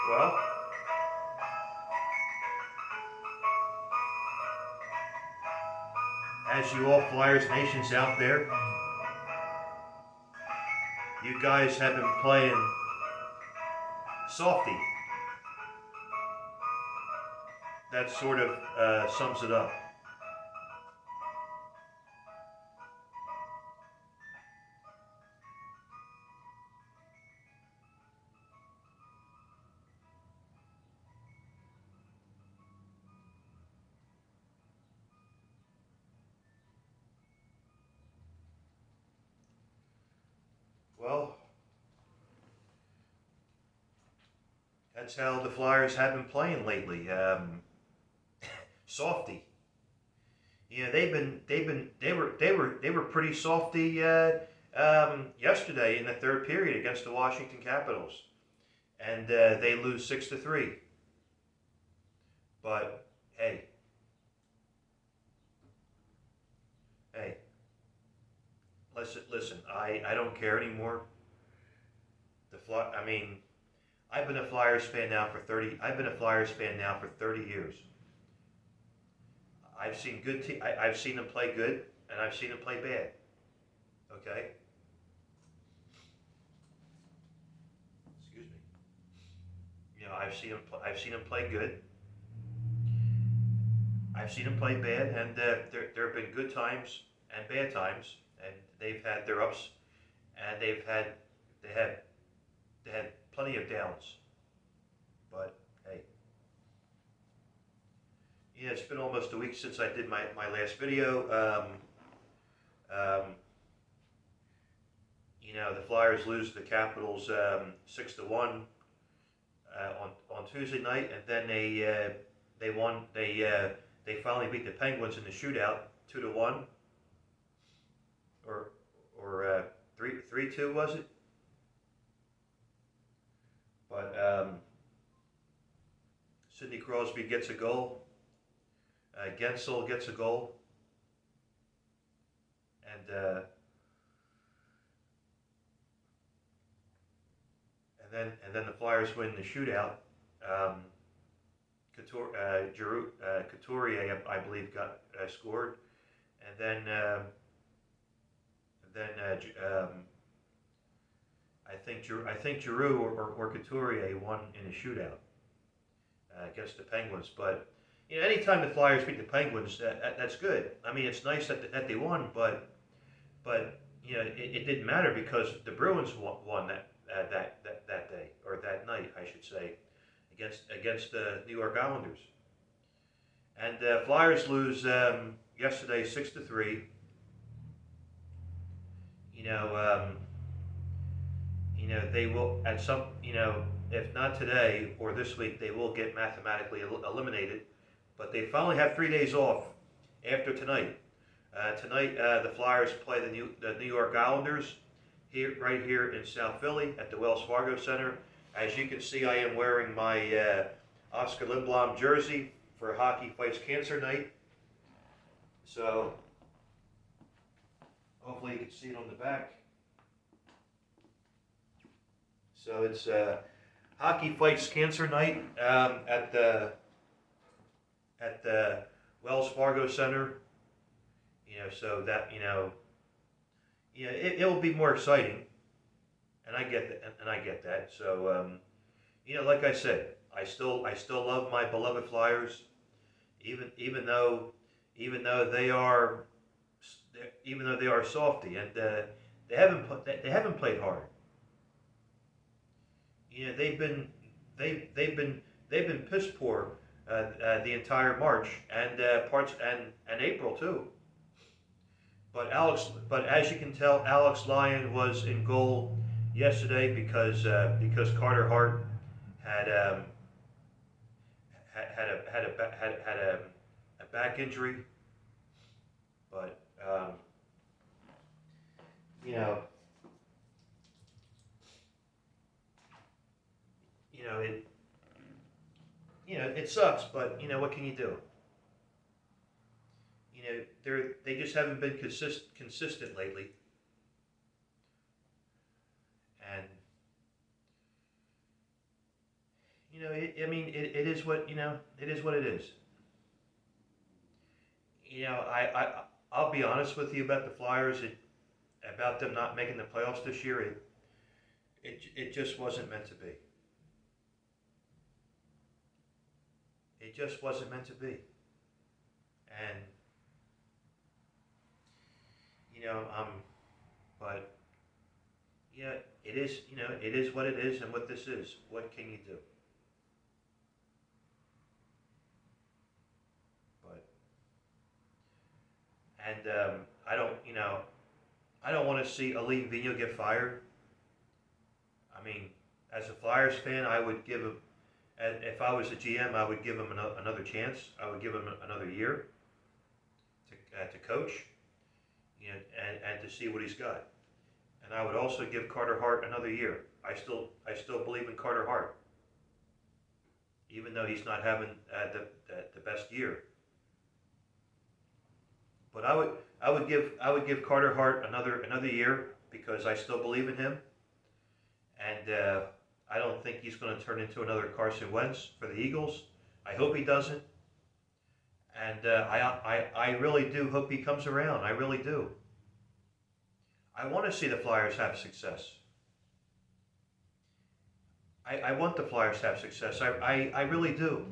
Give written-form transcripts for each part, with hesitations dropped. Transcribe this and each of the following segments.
Well, as you all Flyers Nations out there, you guys have been playing Softie. That sort of sums it up. Well, that's how the Flyers have been playing lately. Softie. Yeah, they were pretty softy yesterday in the third period against the Washington Capitals, and they lose 6-3. But hey, hey, listen. I don't care anymore. I mean, I've been a Flyers fan now for 30. I've been a Flyers fan now for 30 years. I've seen I've seen them play good, and I've seen them play bad. Okay. Excuse me. You know, I've seen them play good. I've seen them play bad, and there have been good times and bad times, and they've had their ups, and they had plenty of downs. But hey, yeah, it's been almost a week since I did my last video. You know, the Flyers lose the Capitals 6-1 on Tuesday night, and then they won. They finally beat the Penguins in the shootout 2-1, or 3-2 was it? But Sidney Crosby gets a goal. Gensel gets a goal, and then the Flyers win the shootout. Couturier, I believe, got scored, and then I think Giroux or Couturier won in a shootout against the Penguins. But you know, anytime the Flyers beat the Penguins, that's good. I mean, it's nice that they won, but you know, it didn't matter because the Bruins won that day, or that night, I should say, against the New York Islanders. And Flyers lose yesterday 6-3. You know, they will at some, you know, if not today or this week, they will get mathematically eliminated. But they finally have 3 days off after tonight. Tonight, the Flyers play the New York Islanders right here in South Philly at the Wells Fargo Center. As you can see, I am wearing my Oscar Lindblom jersey for Hockey Fights Cancer Night. So hopefully you can see it on the back. So it's Hockey Fights Cancer Night at the Wells Fargo Center. You know, so that it will be more exciting, and I get that. So you know, like I said, I still love my beloved Flyers, even though they are softy, and they haven't played hard. You know, they've been piss poor the entire March and parts and April too. But as you can tell, Alex Lyon was in goal yesterday because Carter Hart had a back injury. But you know, it sucks. But you know, what can you do? You know, they just haven't been consistent lately, and I mean, it is what it is what it is. I'll be honest with you about the Flyers. About them not making the playoffs this year. It just wasn't meant to be. It just wasn't meant to be. And you know, but yeah, it is. It is what it is, and what this is. What can you do? But and I don't want to see Ali Vino get fired. I mean, as a Flyers fan, I would give him. If I was a GM, I would give him another chance. I would give him another year to coach, and to see what he's got. And I would also give Carter Hart another year. I still believe in Carter Hart, even though he's not having the best year. But I would give Carter Hart another year because I still believe in him, and I don't think he's going to turn into another Carson Wentz for the Eagles. I hope he doesn't, and I really do hope he comes around. I really do. I want to see the Flyers have success. I want the Flyers to have success. I really do.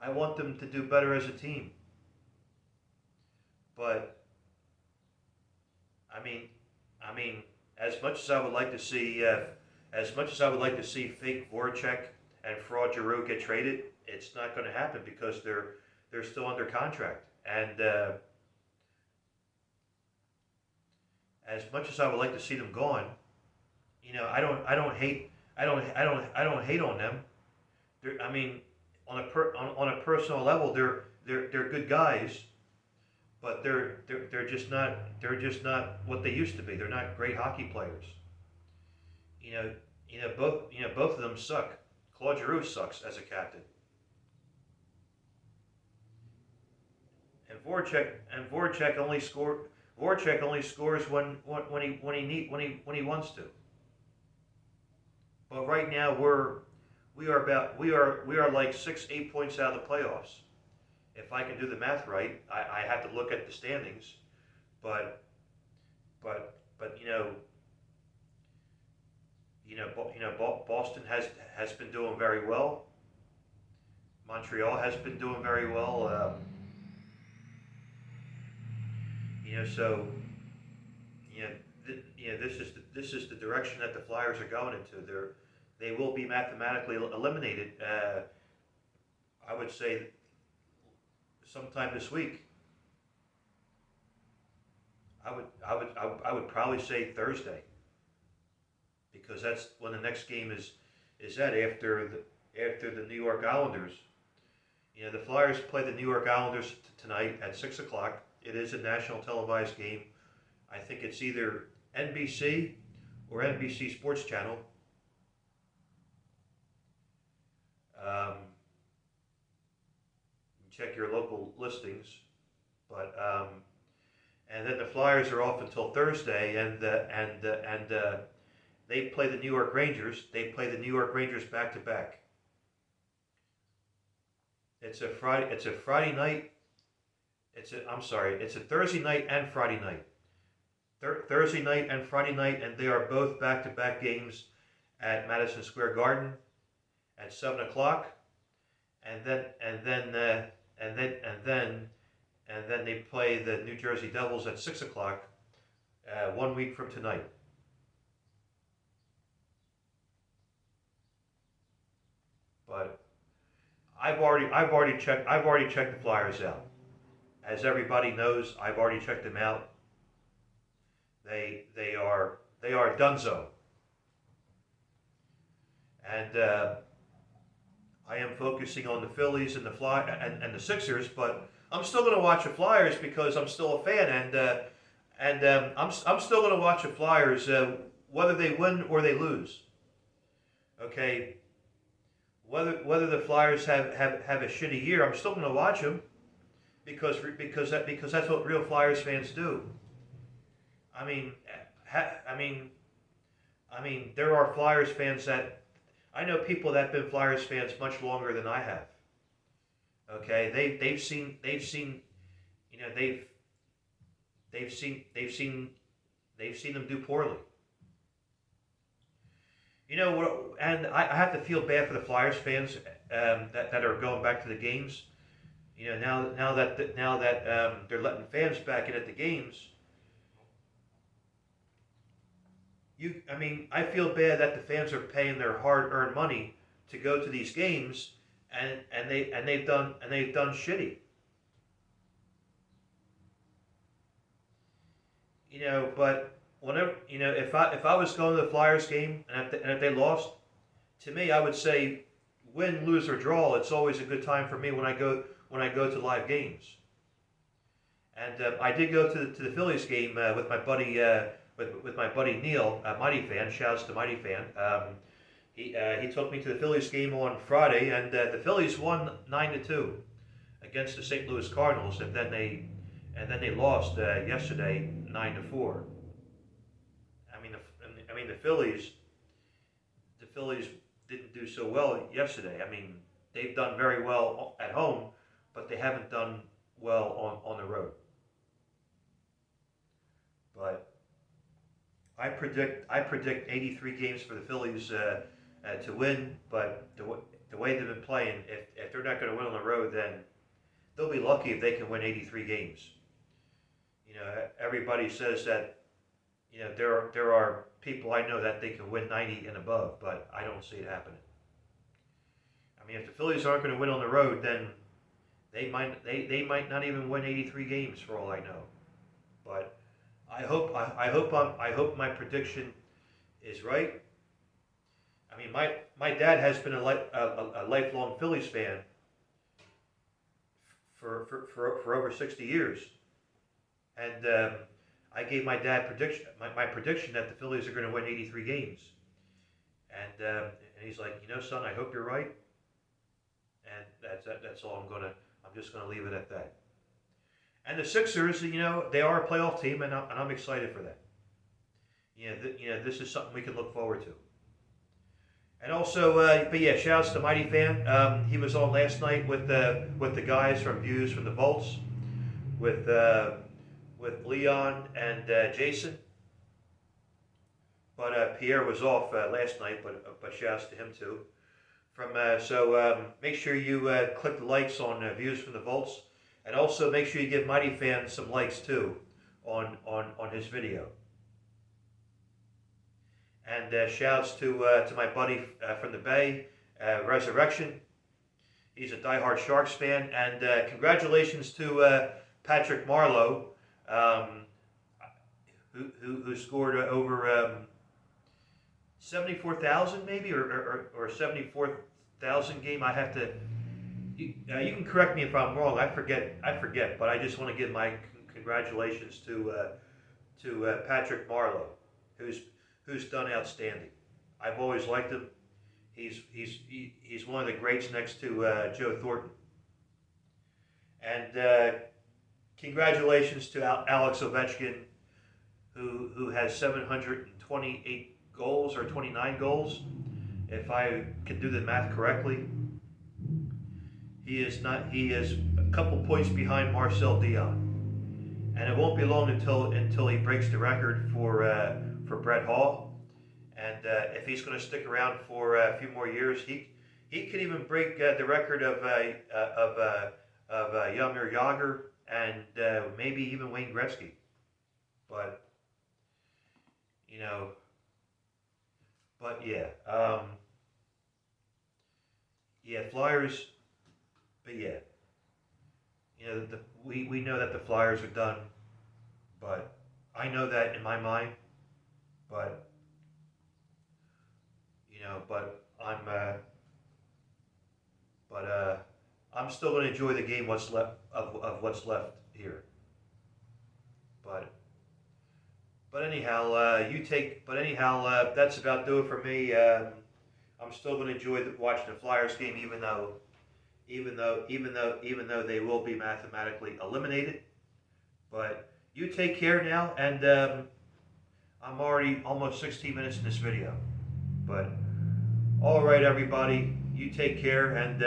I want them to do better as a team. But I mean, I mean, as much as I would like to see, fake Voracek and fraud Giroux get traded, it's not going to happen because they're still under contract. And as much as I would like to see them gone, I don't hate on them. I mean, on a personal level, they're good guys, but they're just not what they used to be. They're not great hockey players. Both of them suck. Claude Giroux sucks as a captain, and Voracek only scores when he wants to. But right now we are like 6-8 points out of the playoffs. If I can do the math right, I have to look at the standings, but but Boston has been doing very well. Montreal has been doing very well. So this is the direction that the Flyers are going into. They will be mathematically eliminated. I would say sometime this week. I would probably say Thursday, because that's when the next game is at after the New York Islanders. The Flyers play the New York Islanders tonight at 6 o'clock. It is a national televised game. I think it's either NBC or NBC Sports Channel. Check your local listings, but and then the Flyers are off until Thursday, and they play the New York Rangers. They play the New York Rangers back to back. It's a Friday night. It's a Thursday night and Friday night. Thursday night and Friday night, and they are both back-to-back games at Madison Square Garden at 7 o'clock, and then they play the New Jersey Devils at 6 o'clock 1 week from tonight. But I've already checked the Flyers out. As everybody knows, I've already checked them out. They are donezo. And I am focusing on the Phillies and and the Sixers, but I'm still going to watch the Flyers because I'm still a fan, and I'm still going to watch the Flyers whether they win or they lose. Okay, whether the Flyers have a shitty year, I'm still going to watch them because that's what real Flyers fans do. I mean, there are Flyers fans I know people that have been Flyers fans much longer than I have. Okay, they've seen you know they've seen them do poorly. You know what? And I have to feel bad for the Flyers fans that are going back to the games. You know, now that they're letting fans back in at the games. I mean, I feel bad that the fans are paying their hard-earned money to go to these games, and they've done shitty. You know, but whenever if I was going to the Flyers game and if they lost, to me I would say win, lose or draw. It's always a good time for me when I go to live games. And I did go to the Phillies game with my buddy Neil, a Mighty fan. Shouts to Mighty fan. He took me to the Phillies game on Friday, and the Phillies won 9-2 against the St. Louis Cardinals, and then they lost yesterday 9-4. I mean the Phillies didn't do so well yesterday. I mean they've done very well at home, but they haven't done well on the road. But I predict 83 games for the Phillies to win. But the way they've been playing, if they're not going to win on the road, then they'll be lucky if they can win 83 games. You know, everybody says that there are people I know that they can win 90 and above, but I don't see it happening. I mean, if the Phillies aren't going to win on the road, then they might not even win 83 games for all I know. But I hope my prediction is right. I mean, my dad has been a lifelong Phillies fan for over 60 years, and I gave my dad my prediction that the Phillies are going to win 83 games, and he's like, son, I hope you're right, and that's all I'm just gonna leave it at that. And the Sixers, they are a playoff team, and I'm excited for that. This is something we can look forward to. And also, but yeah, shouts to Mighty Fan. He was on last night with the guys from Views from the Vaults, with Leon and Jason. But Pierre was off last night, but shouts to him too. So make sure you click the likes on Views from the Vaults, and also make sure you give Mighty Fan some likes too on his video. And shouts to my buddy from the Bay, Resurrection. He's a diehard Sharks fan, and congratulations to Patrick Marleau, who scored over 74,000 maybe, or 74,000 game. I have to. You can correct me if I'm wrong. I forget. But I just want to give my congratulations to Patrick Marleau, who's done outstanding. I've always liked him. He's one of the greats next to Joe Thornton. And congratulations to Alex Ovechkin, who has 728 goals or 29 goals, if I can do the math correctly. He is a couple points behind Marcel Dion, and it won't be long until he breaks the record for Brett Hall. And if he's going to stick around for a few more years, he could even break the record of Jaromir Jagr and maybe even Wayne Gretzky. But Flyers. But yeah, we know that the Flyers are done, but I know that in my mind. But I'm still going to enjoy the game. What's left of what's left here. But anyhow, that's about do it for me. I'm still going to enjoy watching the Flyers game, even though they will be mathematically eliminated. But you take care now, and I'm already almost 16 minutes in this video. But All right, everybody, you take care, and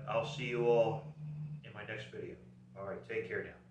I'll see you all in my next video. All right, take care now.